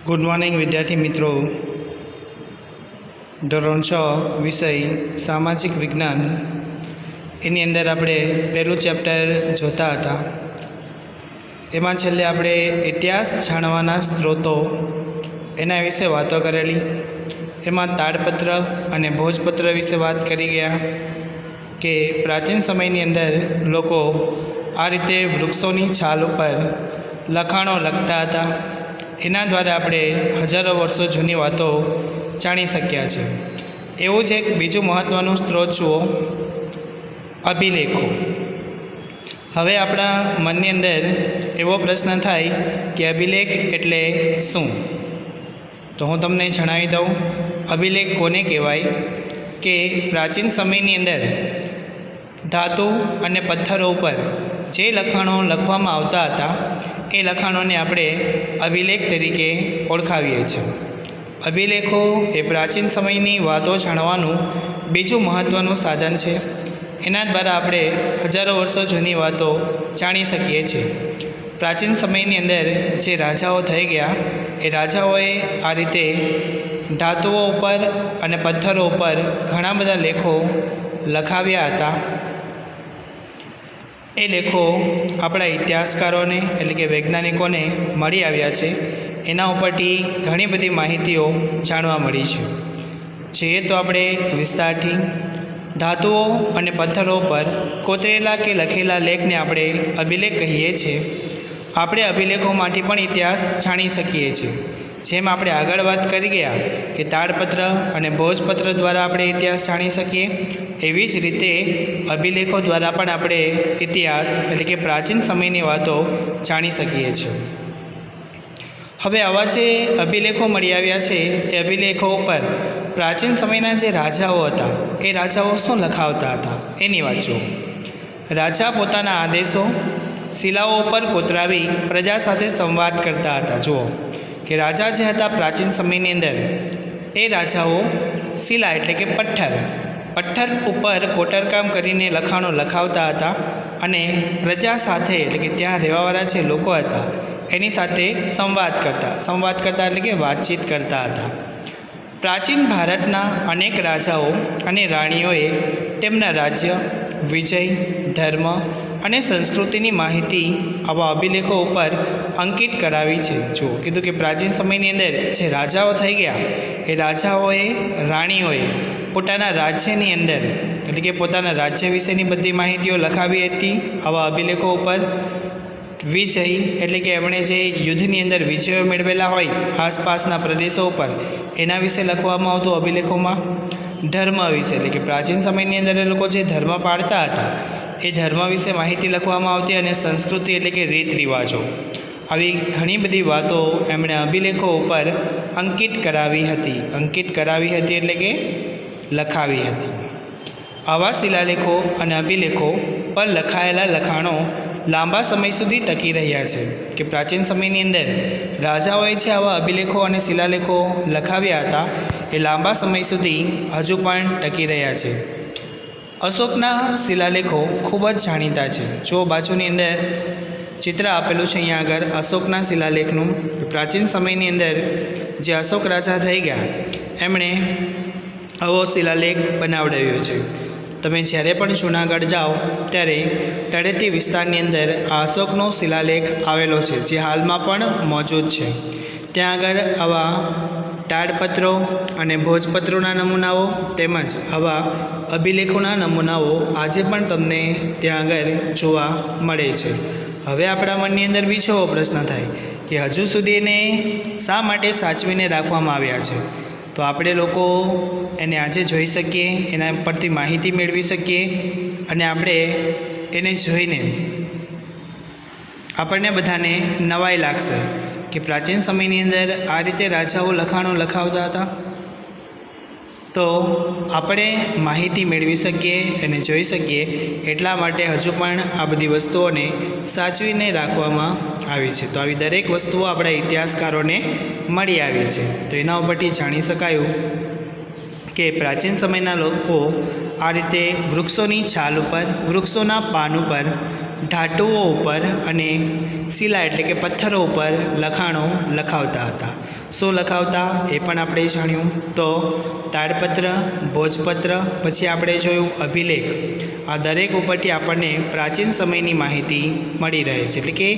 Good morning વિદ્યાર્થી મિત્રો. ધોરણ 6 વિષય સામાજિક વિજ્ઞાન એની અંદર આપણે પહેલું ચેપ્ટર જોતા હતા. એમાં છેલ્લે આપણે ઇતિહાસ જાણવાના સ્ત્રોતો એના વિશે વાતો કરેલી. એમાં તાડપત્ર અને ભોજપત્ર વિશે વાત કરી ગયા કે પ્રાચીન સમયની અંદર લોકો આ રીતે વૃક્ષોની છાલ ઉપર લખાણો લખતા હતા. એના દ્વારા આપણે હજારો વર્ષો જૂની વાતો જાણી શક્યા છે. એવું જ એક બીજું મહત્ત્વનું સ્ત્રોત જુઓ, અભિલેખો. હવે આપણા મનની અંદર એવો પ્રશ્ન થાય કે અભિલેખ એટલે શું? તો હું તમને જણાવી દઉં. અભિલેખ કોને કહેવાય કે પ્રાચીન સમયની અંદર ધાતુ અને પથ્થરો ઉપર જે લખાણો લખવામાં આવતા હતા એ લખાણોને આપણે અભિલેખ તરીકે ઓળખાવીએ છીએ. અભિલેખો એ પ્રાચીન સમયની વાતો જાણવાનું બીજું મહત્ત્વનું સાધન છે. એના દ્વારા આપણે હજારો વર્ષો જૂની વાતો જાણી શકીએ છીએ. પ્રાચીન સમયની અંદર જે રાજાઓ થઈ ગયા એ રાજાઓએ આ રીતે ધાતુઓ ઉપર અને પથ્થરો ઉપર ઘણા બધા લેખો લખાવ્યા હતા. એ લેખો આપણા ઇતિહાસકારોને એટલે કે વૈજ્ઞાનિકોને મળી આવ્યા છે. એના ઉપરથી ઘણી બધી માહિતીઓ જાણવા મળી છે. જોઈએ તો આપણે વિસ્તારથી ધાતુઓ અને પથ્થરો પર કોતરેલા કે લખેલા લેખને આપણે અભિલેખ કહીએ છીએ. આપણે અભિલેખોમાંથી પણ ઇતિહાસ જાણી શકીએ છીએ. જેમ આપણે આગળ વાત કરી ગયા કે તાડપત્ર અને ભોજપત્ર દ્વારા આપણે ઇતિહાસ જાણી શકીએ, એવી જ રીતે અભિલેખો દ્વારા પણ આપણે ઇતિહાસ એટલે કે પ્રાચીન સમયની વાતો જાણી શકીએ છીએ. હવે આવા જે અભિલેખો મળી આવ્યા છે એ અભિલેખો ઉપર પ્રાચીન સમયના જે રાજાઓ હતા એ રાજાઓ શું લખાવતા હતા એની વાત જુઓ. રાજા પોતાના આદેશો શિલાઓ ઉપર કોતરાવી પ્રજા સાથે સંવાદ કરતા હતા. જુઓ કે રાજા જે હતા પ્રાચીન સમયની અંદર એ રાજાઓ શિલા એટલે કે પથ્થર ઉપર કોતરકામ કરીને લખાણો લખાવતા હતા અને પ્રજા સાથે એટલે કે ત્યાં રહેવાવાળા જે લોકો હતા એની સાથે સંવાદ કરતા એટલે કે વાતચીત કરતા હતા. પ્રાચીન ભારતના અનેક રાજાઓ અને રાણીઓએ તેમના રાજ્ય, વિજય, ધર્મ અને સંસ્કૃતિની માહિતી આવા અભિલેખો ઉપર અંકિત કરાવી છે. જો કીધું કે પ્રાચીન સમયની અંદર જે રાજાઓ થઈ ગયા એ રાજાઓએ, રાણીઓએ પોતાના રાજ્યની અંદર એટલે કે પોતાના રાજ્ય વિશેની બધી માહિતીઓ લખાવી હતી આવા અભિલેખો ઉપર. વિજય એટલે કે એમણે જે યુદ્ધની અંદર વિજયો મેળવેલા હોય આસપાસના પ્રદેશો ઉપર એના વિશે લખવામાં આવતું અભિલેખોમાં. ધર્મ વિશે એટલે કે પ્રાચીન સમયની અંદર એ લોકો જે ધર્મ પાળતા હતા એ ધર્મ વિશે માહિતી લખવામાં આવતી. અને સંસ્કૃતિ એટલે કે રીત રિવાજો, આવી ઘણી બધી વાતો એમણે અભિલેખો ઉપર અંકિત કરાવી હતી એટલે કે લખાવી હતી. આવા શિલાલેખો અને અભિલેખો પર લખાયેલા લખાણો લાંબા સમય સુધી ટકી રહ્યા છે. કે પ્રાચીન સમયની અંદર રાજાઓએ છે આવા અભિલેખો અને શિલાલેખો લખાવ્યા હતા એ લાંબા સમય સુધી હજુ પણ ટકી રહ્યા છે. અશોકના શિલાલેખો ખૂબ જ જાણીતા છે. જો બાજુની અંદર ચિત્ર આપેલું છે અહીંયા આગળ અશોકના શિલાલેખનું. પ્રાચીન સમયની અંદર જે અશોક રાજા થઈ ગયા એમણે આવો શિલાલેખ બનાવડાવ્યો છે. તમે જ્યારે પણ જૂનાગઢ જાઓ ત્યારે તળેટી વિસ્તારની અંદર આ અશોકનો શિલાલેખ આવેલો છે, જે હાલમાં પણ મોજૂદ છે. ત્યાં આગળ આવા તાડપત્રો અને ભોજપત્રોના નમૂનાઓ તેમજ આવા અભિલેખોના નમૂનાઓ આજે પણ તમને ત્યાં આગળ જોવા મળે છે. હવે આપણા મનની અંદર બીજો પ્રશ્ન થાય કે હજુ સુધી એને શા માટે સાચવીને રાખવામાં આવ્યા છે? તો આપણે લોકો એને આજે જોઈ શકીએ, એના પરથી માહિતી મેળવી શકીએ અને આપણે એને જોઈને આપણને બધાને નવાઈ લાગશે કે પ્રાચીન સમયની અંદર આ રીતે રાજાઓ લખાણો લખાવતા હતા. તો આપણે માહિતી મેળવી શકીએ અને જોઈ શકીએ એટલા માટે હજુ પણ આ બધી વસ્તુઓને સાચવીને રાખવામાં આવી છે. તો આવી દરેક વસ્તુઓ આપણા ઇતિહાસકારોને મળી આવી છે. તો એના ઉપરથી જાણી શકાયું કે પ્રાચીન સમયના લોકો આ રીતે વૃક્ષોની છાલ ઉપર, વૃક્ષોના પાન ઉપર ધાતુઓ ઉપર અને શિલા એટલે કે પથ્થરો ઉપર લખાણો લખાવતા હતા. શું લખાવતા એ પણ આપણે જાણ્યું. તો તાડપત્ર, ભોજપત્ર, પછી આપણે જોયું અભિલેખ. આ દરેક ઉપરથી આપણને પ્રાચીન સમયની માહિતી મળી રહે છે. એટલે કે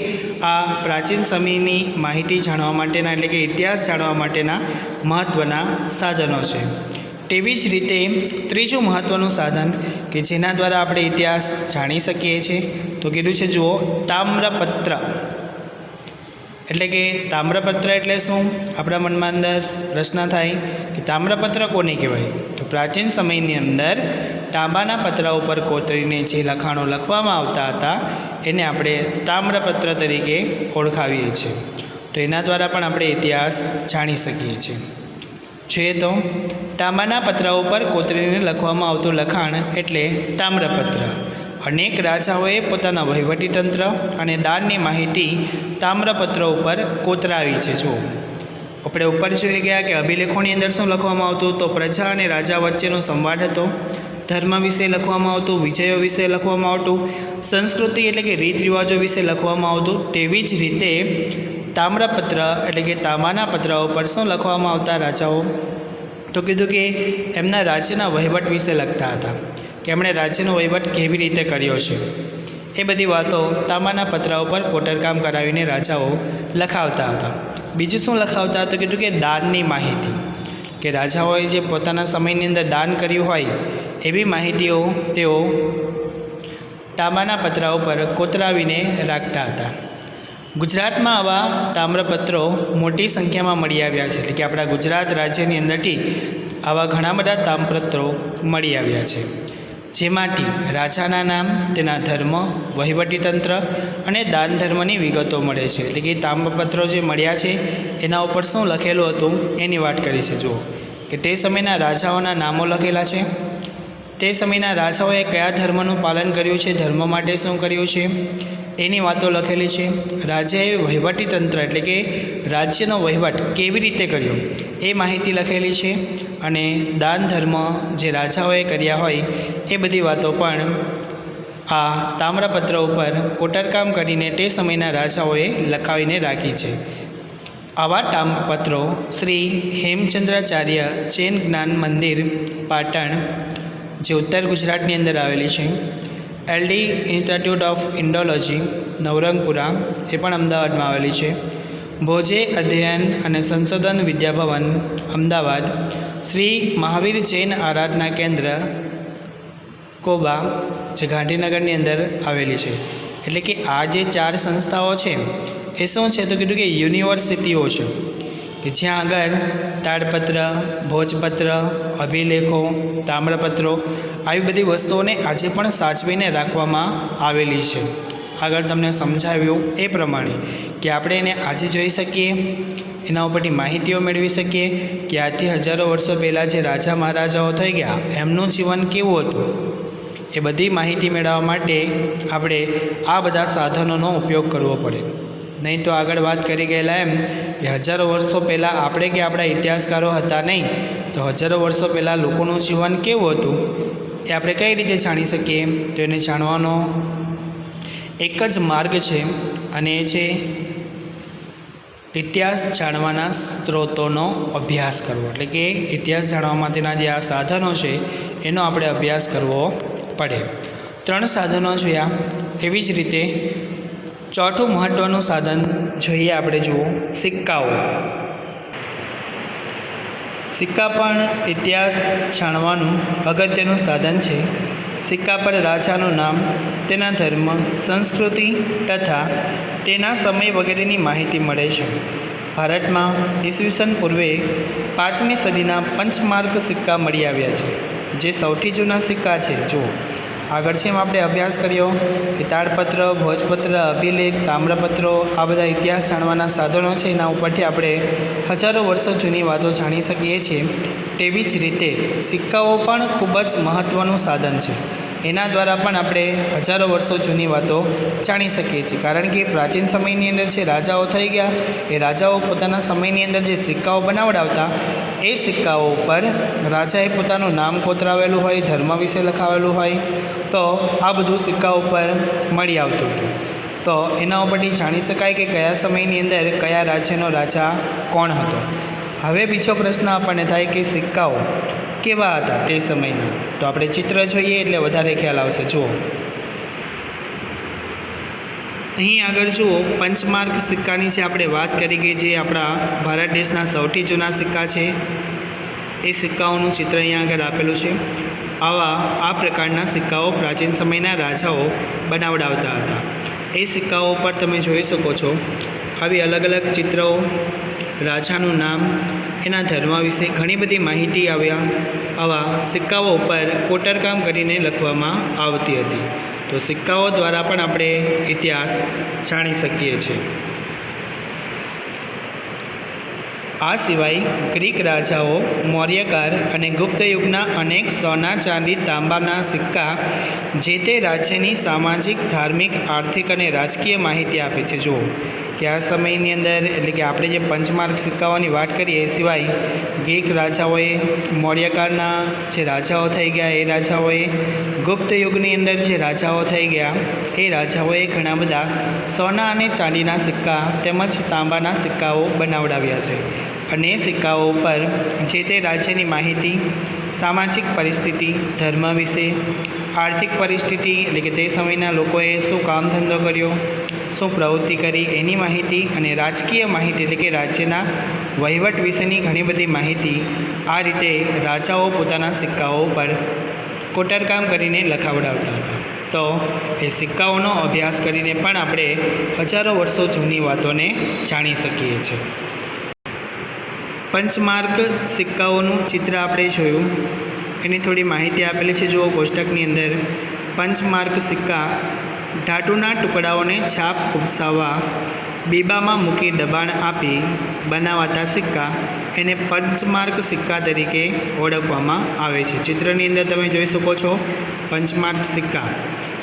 આ પ્રાચીન સમયની માહિતી જાણવા માટેના એટલે કે ઇતિહાસ જાણવા માટેના મહત્ત્વના સાધનો છે. તેવી જ રીતે ત્રીજું મહત્ત્વનું સાધન કે જેના દ્વારા આપણે ઇતિહાસ જાણી શકીએ છીએ તો કીધું છે જુઓ તામ્રપત્ર. એટલે કે તામ્રપત્ર એટલે શું? આપણા મનમાં અંદર પ્રશ્ન થાય કે તામ્રપત્ર કોને કહેવાય? તો પ્રાચીન સમયની અંદર તાંબાના પતરા ઉપર કોતરીને જે લખાણો લખવામાં આવતા હતા એને આપણે તામ્રપત્ર તરીકે ઓળખાવીએ છીએ. તો એના દ્વારા પણ આપણે ઇતિહાસ જાણી શકીએ છીએ. જોઈએ તો તાંબાના પતરા ઉપર કોતરીને લખવામાં આવતું લખાણ એટલે તામ્રપત્ર. અનેક રાજાઓએ પોતાના વહીવટીતંત્ર અને દાનની માહિતી તામ્રપત્રો ઉપર કોતરાવી છે. જો આપણે ઉપર જોઈ ગયા કે અભિલેખોની અંદર શું લખવામાં આવતું? તો પ્રજા અને રાજા વચ્ચેનો સંવાદ હતો. ધર્મ વિશે લખવામાં આવતું, વિજયો વિશે લખવામાં આવતું, સંસ્કૃતિ એટલે કે રીત રિવાજો વિશે લખવામાં આવતું. તેવી જ રીતે તામ્રપત્ર એટલે કે તાંબાના પતરા ઉપર શું લખવામાં આવતા રાજાઓ? તો કીધું કે એમના રાજ્યના વહીવટ વિશે લખતા હતા કે એમણે રાજ્યનો વહીવટ કેવી રીતે કર્યો છે. એ બધી વાતો તાંબાના પતરા ઉપર કોતરકામ કરાવીને રાજાઓ લખાવતા હતા. બીજું શું લખાવતા? તો કીધું કે દાનની માહિતી, કે રાજાઓએ જે પોતાના સમયની અંદર દાન કર્યું હોય એવી માહિતીઓ તેઓ તાંબાના પતરા ઉપર કોતરાવીને રાખતા હતા. ગુજરાતમાં આવા તામ્રપત્રો મોટી સંખ્યામાં મળી આવ્યા છે. એટલે કે આપણા ગુજરાત રાજ્યની અંદરથી આવા ઘણા બધા તામ્રપત્રો મળી આવ્યા છે. જેમાંથી રાજાના નામ, તેના ધર્મ, વહીવટીતંત્ર અને દાન ધર્મની વિગતો મળે છે. એટલે કે તામ્રપત્રો જે મળ્યા છે એના ઉપર શું લખેલું હતું એની વાત કરી છે. જુઓ કે તે સમયના રાજાઓના નામો લખેલા છે. તે સમયના રાજાઓએ કયા ધર્મનું પાલન કર્યું છે, ધર્મ માટે શું કર્યું છે એની વાતો લખેલી છે. રાજાએ વહીવટીતંત્ર એટલે કે રાજ્યનો વહીવટ કેવી રીતે કર્યો એ માહિતી લખેલી છે. અને દાન ધર્મ જે રાજાઓએ કર્યા હોય એ બધી વાતો પણ આ તામ્રપત્ર ઉપર કોતરકામ કરીને તે સમયના રાજાઓએ લખાવીને રાખી છે. આવા તામ્રપત્રો શ્રી હેમચંદ્રાચાર્ય જૈન જ્ઞાન મંદિર પાટણ જે ઉત્તર ગુજરાતની અંદર આવેલી છે, LD institute of Indology Navrangpura એ પણ અમદાવાદમાં આવેલી છે, ભોજે અધ્યયન અને સંશોધન વિદ્યાભવન અમદાવાદ, શ્રી મહાવીર જૈન આરાધના કેન્દ્ર કોબા જે ગાંધીનગરની અંદર આવેલી છે. એટલે કે આ જે 4 સંસ્થાઓ છે એ શું છે? તો કીધું કે યુનિવર્સિટીઓ છે કે જ્યાં આગળ તાડપત્ર, ભોજપત્ર, અભિલેખો, તામ્રપત્રો આવી બધી વસ્તુઓને આજે પણ સાચવીને રાખવામાં આવેલી છે. આગળ તમને સમજાવ્યું એ પ્રમાણે કે આપણે એને આજે જોઈ શકીએ, એના ઉપરથી માહિતીઓ મેળવી શકીએ કે આજથી હજારો વર્ષો પહેલાં જે રાજા મહારાજાઓ થઈ ગયા એમનું જીવન કેવું હતું. એ બધી માહિતી મેળવવા માટે આપણે આ બધા સાધનોનો ઉપયોગ કરવો પડે. નહીં તો આગળ વાત કરી ગયેલા એમ કે હજારો વર્ષો પહેલાં આપણે કે આપણા ઇતિહાસકારો હતા નહીં, તો હજારો વર્ષો પહેલાં લોકોનું જીવન કેવું હતું એ આપણે કઈ રીતે જાણી શકીએ? તો એને જાણવાનો એક જ માર્ગ છે અને એ છે ઇતિહાસ જાણવાના સ્ત્રોતોનો અભ્યાસ કરવો. એટલે કે ઇતિહાસ જાણવા માટેના જે આ સાધનો છે એનો આપણે અભ્યાસ કરવો પડે. 3 સાધનો જોયા. એવી જ રીતે ચોથું મહત્ત્વનું સાધન જોઈએ આપણે. જુઓ સિક્કાઓ. સિક્કા પણ ઇતિહાસ જાણવાનું અગત્યનું સાધન છે. સિક્કા પર રાજાનું નામ, તેના ધર્મ, સંસ્કૃતિ તથા તેના સમય વગેરેની માહિતી મળે છે. ભારતમાં ઈસવીસન પૂર્વે 5મી સદીના પંચમાર્ક સિક્કા મળી આવ્યા છે જે સૌથી જૂના સિક્કા છે. જુઓ આગળ છે એમ આપણે અભ્યાસ કર્યો કે તાડપત્ર, ભોજપત્ર, અભિલેખ, તામ્રપત્રો આ બધા ઇતિહાસ જાણવાના સાધનો છે. એના ઉપરથી આપણે હજારો વર્ષો જૂની વાતો જાણી શકીએ છીએ. તેવી જ રીતે સિક્કાઓ પણ ખૂબ જ મહત્ત્વનું સાધન છે. એના દ્વારા પણ આપણે હજારો વર્ષો જૂની વાતો જાણી શકીએ છીએ. કારણ કે પ્રાચીન સમયની અંદર જે રાજાઓ થઈ ગયા એ રાજાઓ પોતાના સમયની અંદર જે સિક્કાઓ બનાવડાવતા એ સિક્કાઓ ઉપર રાજાએ પોતાનું નામ કોતરાવેલું હોય, ધર્મ વિશે લખાવેલું હોય, તો આ બધું સિક્કા ઉપર મળી આવતું હતું. તો એના ઉપરથી જાણી શકાય કે કયા સમયની અંદર કયા રાજ્યનો રાજા કોણ હતો. હવે બીજો પ્રશ્ન આપણને થાય કે સિક્કાઓ કેવા હતા તે સમયના. તો આપણે ચિત્ર જોઈએ એટલે વધારે ખ્યાલ આવશે. જુઓ અહીં આગળ જુઓ, પંચમાર્ક સિક્કાની જે આપણે વાત કરી કે જે આપણા ભારત દેશના સૌથી જૂના સિક્કા છે એ સિક્કાઓનું ચિત્ર અહીંયા આગળ આપેલું છે. આ પ્રકારના સિક્કાઓ પ્રાચીન સમયના રાજાઓ બનાવડાવતા હતા. એ સિક્કાઓ પર તમે જોઈ શકો છો આવી અલગ અલગ ચિત્રો, રાજાનું નામ, એના ધર્મ વિશે ઘણી બધી માહિતી આવા સિક્કાઓ ઉપર કોતરકામ કરીને લખવામાં આવતી હતી. તો સિક્કાઓ દ્વારા પણ આપણે ઇતિહાસ જાણી શકીએ છીએ. આ સિવાય ગ્રીક રાજાઓ, મૌર્યકાળ અને ગુપ્ત યુગના અનેક સોના, ચાંદી, તાંબાના સિક્કા જે તે રાજ્યની સામાજિક, ધાર્મિક, આર્થિક અને રાજકીય માહિતી આપે છે. જુઓ કે આ સમયની અંદર એટલે કે આપણે જે પંચમાર્ક સિક્કાઓની વાત કરીએ એ સિવાય ગ્રીક રાજાઓએ, મૌર્યકાળના જે રાજાઓ થઈ ગયા એ રાજાઓએ, ગુપ્ત યુગની અંદર જે રાજાઓ થઈ ગયા એ રાજાઓએ ઘણા બધા સોના અને ચાંદીના સિક્કા તેમજ તાંબાના સિક્કાઓ બનાવડાવ્યા છે. અને એ સિક્કાઓ ઉપર જે તે રાજ્યની માહિતી, સામાજિક પરિસ્થિતિ, ધર્મ વિશે, આર્થિક પરિસ્થિતિ એટલે કે તે સમયના લોકોએ શું કામ ધંધો કર્યો, શું પ્રવૃત્તિ કરી એની માહિતી, અને રાજકીય માહિતી એટલે કે રાજ્યના વહીવટ વિશેની ઘણી બધી માહિતી આ રીતે રાજાઓ પોતાના સિક્કાઓ પર કોતરકામ કરીને લખાવડાવતા હતા. તો એ સિક્કાઓનો અભ્યાસ કરીને પણ આપણે હજારો વર્ષો જૂની વાતોને જાણી શકીએ છીએ. પંચમાર્ક સિક્કાઓનું ચિત્ર આપણે જોયું, એની થોડી માહિતી આપેલી છે. જુઓ કોષ્ટકની અંદર, પંચમાર્ક સિક્કા ધાતુના ટુકડાઓને છાપ ઉપસાવવા બીબામાં મૂકી દબાણ આપી બનાવાતા સિક્કા એને પંચમાર્ક સિક્કા તરીકે ઓળખવામાં આવે છે. ચિત્રની અંદર તમે જોઈ શકો છો પંચમાર્ક સિક્કા.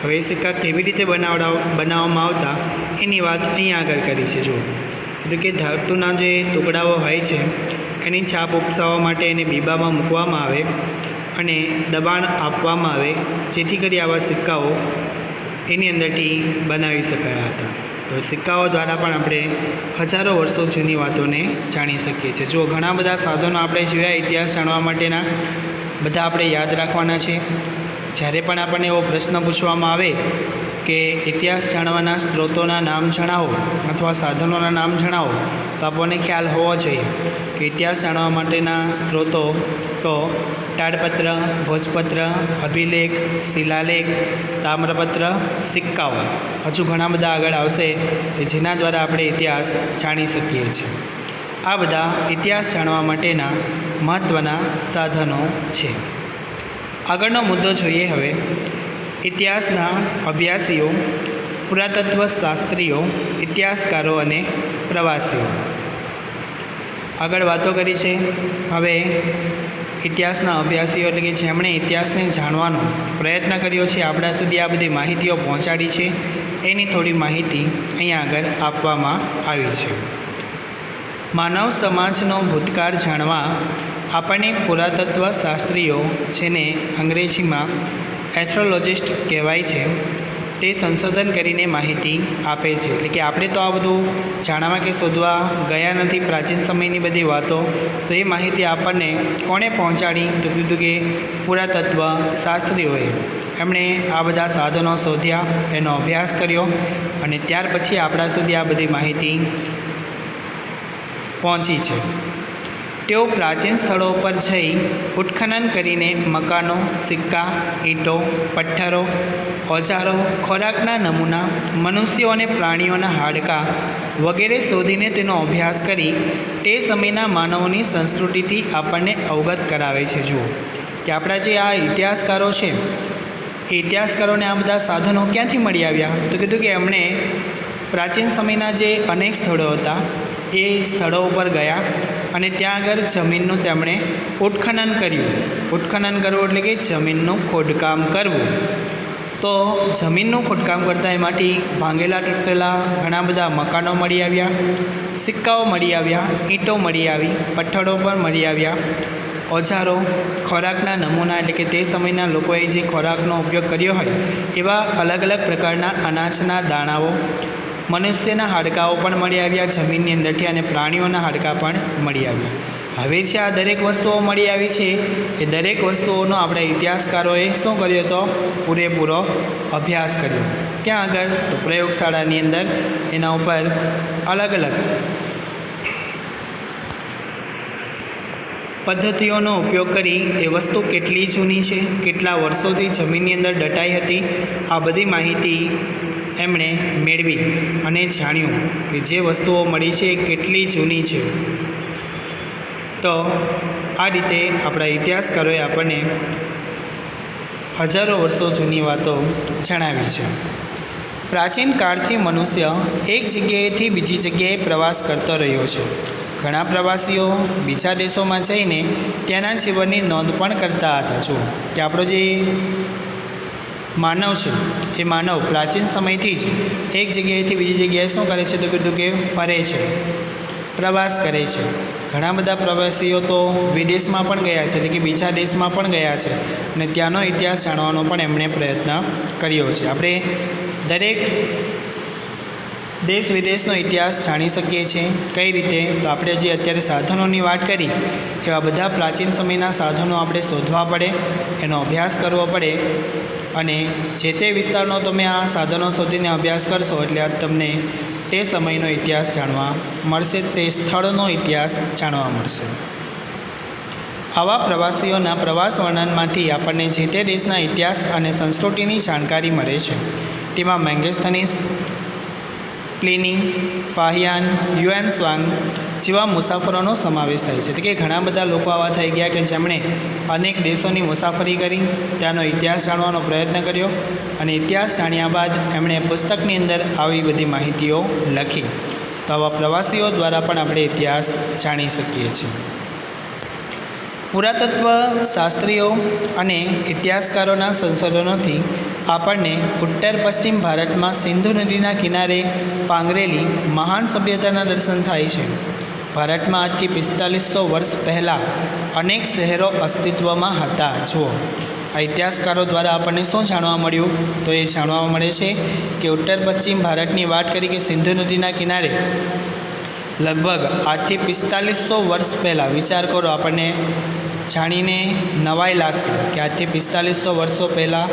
હવે એ સિક્કા કેવી રીતે બનાવવામાં આવતા એની વાત અહીંયા આગળ કરી છે. જુઓ એટલે કે ધાતુના જે ટુકડાઓ હોય છે એની છાપ ઉપસાવવા માટે એને બીબામાં મૂકવામાં આવે અને દબાણ આપવામાં આવે, જેથી કરી આવા સિક્કાઓ એની અંદરથી બનાવી શકાયા હતા. તો સિક્કાઓ દ્વારા પણ આપણે હજારો વર્ષો જૂની વાતોને જાણી શકીએ છીએ. જો ઘણા બધા સાધનો આપણે જોયા ઇતિહાસ જાણવા માટેના, બધા આપણે યાદ રાખવાના છે. જ્યારે પણ આપણને એવો પ્રશ્ન પૂછવામાં આવે કે ઇતિહાસ જાણવાના સ્ત્રોતોના નામ જણાવો અથવા સાધનોના નામ જણાવો, તો આપણને ખ્યાલ હોવો જોઈએ કે ઇતિહાસ જાણવા માટેના સ્ત્રોતો તો તાડપત્ર, ભોજપત્ર, અભિલેખ, શિલાલેખ, તામ્રપત્ર, સિક્કાઓ, હજુ ઘણા બધા આગળ આવશે કે જેના દ્વારા આપણે ઇતિહાસ જાણી શકીએ છીએ. આ બધા ઇતિહાસ જાણવા માટેના મહત્ત્વના સાધનો છે. આગળનો મુદ્દો જોઈએ હવે. ઇતિહાસના અભ્યાસીઓ, પુરાતત્વ શાસ્ત્રીઓ, ઇતિહાસકારો અને પ્રવાસીઓ. આગળ વાતો કરી છે. હવે ઇતિહાસના અભ્યાસીઓ એટલે કે જેમણે ઇતિહાસને જાણવાનો પ્રયત્ન કર્યો છે, આપણા સુધી આ બધી માહિતીઓ પહોંચાડી છે, એની થોડી માહિતી અહીંયા આગળ આપવામાં આવી છે. માનવ સમાજનો ભૂતકાળ જાણવા આપણને પુરાતત્વ શાસ્ત્રીઓ, જેને અંગ્રેજીમાં એથ્રોલોજિસ્ટ કહેવાય છે, તે સંશોધન કરીને માહિતી આપે છે. એટલે કે આપણે તો આ બધું જાણવા કે શોધવા ગયા નથી, પ્રાચીન સમયની બધી વાતો, તો એ માહિતી આપણને કોણે પહોંચાડી? તો કીધું કે પુરાતત્વ શાસ્ત્રીઓએ. એમણે આ બધા સાધનો શોધ્યા, એનો અભ્યાસ કર્યો અને ત્યાર પછી આપણા સુધી આ બધી માહિતી પહોંચી છે. તેઓ પ્રાચીન સ્થળો પર જઈ ઉત્ખનન કરીને મકાનો, સિક્કા, ઈંટો, પથ્થરો, ઓજારો, ખોરાકના નમૂના, મનુષ્યો અને પ્રાણીઓના હાડકાં વગેરે શોધીને તેનો અભ્યાસ કરી તે સમયના માનવોની સંસ્કૃતિથી આપણને અવગત કરાવે છે. જુઓ કે આપણા જે આ ઇતિહાસકારો છે, એ ઇતિહાસકારોને આ બધા સાધનો ક્યાંથી મળી આવ્યા? તો કીધું કે એમણે પ્રાચીન સમયના જે અનેક સ્થળો હતા એ સ્થળો ઉપર ગયા અને ત્યાં આગળ જમીનનું તેમણે ઉત્ખનન કર્યું. ઉત્ખનન કરવું એટલે કે જમીનનું ખોદકામ કરવું. તો જમીનનું ખોદકામ કરતાં એમાંથી ભાંગેલા તૂટેલા ઘણા બધા મકાનો મળી આવ્યા, સિક્કાઓ મળી આવ્યા, ઈંટો મળી આવી, પથ્થરો પણ મળી આવ્યા, ઓજારો, ખોરાકના નમૂના એટલે કે તે સમયના લોકોએ જે ખોરાકનો ઉપયોગ કર્યો હોય એવા અલગ અલગ પ્રકારના અનાજના દાણાઓ, મનુષ્યના હાડકાઓ પણ મળી આવ્યા જમીનની અંદરથી અને પ્રાણીઓના હાડકાં પણ મળી આવ્યા. હવે જે આ દરેક વસ્તુઓ મળી આવી છે એ દરેક વસ્તુઓનો આપણે ઇતિહાસકારોએ શું કર્યો હતો? પૂરેપૂરો અભ્યાસ કર્યો. ક્યાં આગળ? તો પ્રયોગશાળાની અંદર એના ઉપર અલગ અલગ પદ્ધતિઓનો ઉપયોગ કરી એ વસ્તુ કેટલી જૂની છે, કેટલા વર્ષોથી જમીનની અંદર દટાઈ હતી, આ બધી માહિતી એમણે મેળવી અને જાણ્યું કે જે વસ્તુઓ મળી છે એ કેટલી જૂની છે. તો આ રીતે આપણા ઇતિહાસકારોએ આપણને હજારો વર્ષો જૂની વાતો જણાવી છે. પ્રાચીન કાળથી મનુષ્ય એક જગ્યાએથી બીજી જગ્યાએ પ્રવાસ કરતો રહ્યો છે. ઘણા પ્રવાસીઓ બીજા દેશોમાં જઈને ત્યાંના જીવનની નોંધ પણ કરતા હતા. જુઓ કે આપણો જે માનવ છે એ માનવ પ્રાચીન સમયથી જ એક જગ્યાએથી બીજી જગ્યાએ શું કરે છે? તો કીધું કે ફરે છે, પ્રવાસ કરે છે. ઘણા બધા પ્રવાસીઓ તો વિદેશમાં પણ ગયા છે, એટલે કે બીજા દેશમાં પણ ગયા છે અને ત્યાંનો ઇતિહાસ જાણવાનો પણ એમણે પ્રયત્ન કર્યો છે. આપણે દરેક દેશ વિદેશનો ઇતિહાસ જાણી શકીએ છીએ. કઈ રીતે? તો આપણે જે અત્યારે સાધનોની વાત કરી એવા બધા પ્રાચીન સમયના સાધનો આપણે શોધવા પડે, એનો અભ્યાસ કરવો પડે અને જે તે વિસ્તારનો તમે આ સાધનો શોધીને અભ્યાસ કરશો એટલે આ તમને તે સમયનો ઇતિહાસ જાણવા મળશે, તે સ્થળનો ઇતિહાસ જાણવા મળશે. આવા પ્રવાસીઓના પ્રવાસ વર્ણનમાંથી આપણને જે તે દેશના ઇતિહાસ અને સંસ્કૃતિની જાણકારી મળે છે. તેમાં મેગેસ્થનીસ, પ્લિની, ફાહિયાન, યુએન સ્વાંગ જેવા મુસાફરોનો સમાવેશ થાય છે. એટલે કે ઘણા બધા લોકો આવા થઈ ગયા કે જેમણે અનેક દેશોની મુસાફરી કરી, ત્યાંનો ઇતિહાસ જાણવાનો પ્રયત્ન કર્યો અને ઇતિહાસ જાણ્યા બાદ એમણે પુસ્તકની અંદર આવી બધી માહિતીઓ લખી. તો આવા પ્રવાસીઓ દ્વારા પણ આપણે ઇતિહાસ જાણી શકીએ છીએ. પુરાતત્વ શાસ્ત્રીઓ અને ઇતિહાસકારોના સંશોધનોથી આપણને ઉત્તર પશ્ચિમ ભારતમાં સિંધુ નદીના કિનારે પાંગરેલી મહાન સભ્યતાના દર્શન થાય છે. ભારતમાં આજથી 4500 વર્ષ પહેલાં અનેક શહેરો અસ્તિત્વમાં હતા. જુઓ, આ ઇતિહાસકારો દ્વારા આપણને શું જાણવા મળ્યું? તો એ જાણવા મળે છે કે ઉત્તર પશ્ચિમ ભારતની વાત કરી કે સિંધુ નદીના કિનારે લગભગ આજથી 4500 વર્ષ પહેલાં, વિચાર કરો, આપણને જાણીને નવાઈ લાગશે કે આજથી 4500 વર્ષો પહેલાં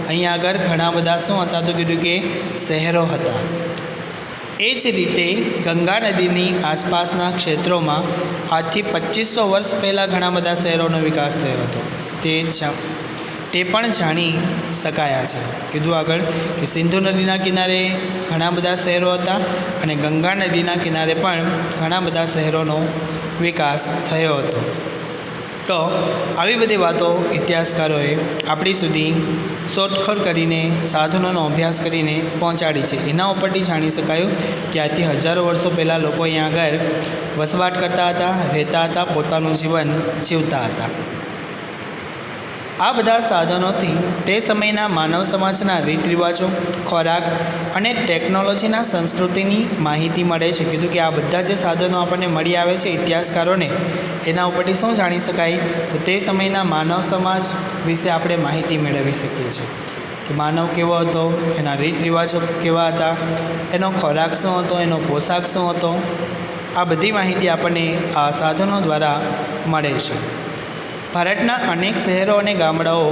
અહીંયા આગળ ઘણા બધા શું હતા? તો કીધું કે શહેરો હતા. એ જ રીતે ગંગા નદીની આસપાસના ક્ષેત્રોમાં આજથી 2500 વર્ષ પહેલાં ઘણા બધા શહેરોનો વિકાસ થયો હતો. તે પણ જાણી શકાયા છે. કીધું આગળ કે સિંધુ નદીના કિનારે ઘણા બધા શહેરો હતા અને ગંગા નદીના કિનારે પણ ઘણા બધા શહેરોનો વિકાસ થયો હતો. તો આવી બધી વાતો ઇતિહાસકારોએ આપણી સુધી શોધખોળ કરીને, સાધનોનો અભ્યાસ કરીને પહોંચાડી છે. એના ઉપરથી જાણી શકાયું કે આજથી હજારો વર્ષો પહેલાં લોકો અહીંયા આગળ વસવાટ કરતા હતા, રહેતા હતા, પોતાનું જીવન જીવતા હતા. આ બધા સાધનોથી તે સમયના માનવ સમાજના રીત રિવાજો, ખોરાક અને ટેકનોલોજીના સંસ્કૃતિની માહિતી મળે છે. કીધું કે આ બધા જે સાધનો આપણને મળી આવે છે ઇતિહાસકારોને, એના ઉપરથી શું જાણી શકાય? તો તે સમયના માનવ સમાજ વિશે આપણે માહિતી મેળવી શકીએ છીએ કે માનવ કેવો હતો, એના રીત રિવાજો કેવા હતા, એનો ખોરાક શું હતો, એનો પોશાક શું હતો. આ બધી માહિતી આપણને આ સાધનો દ્વારા મળે છે. ભારતના અનેક શહેરો અને ગામડાઓ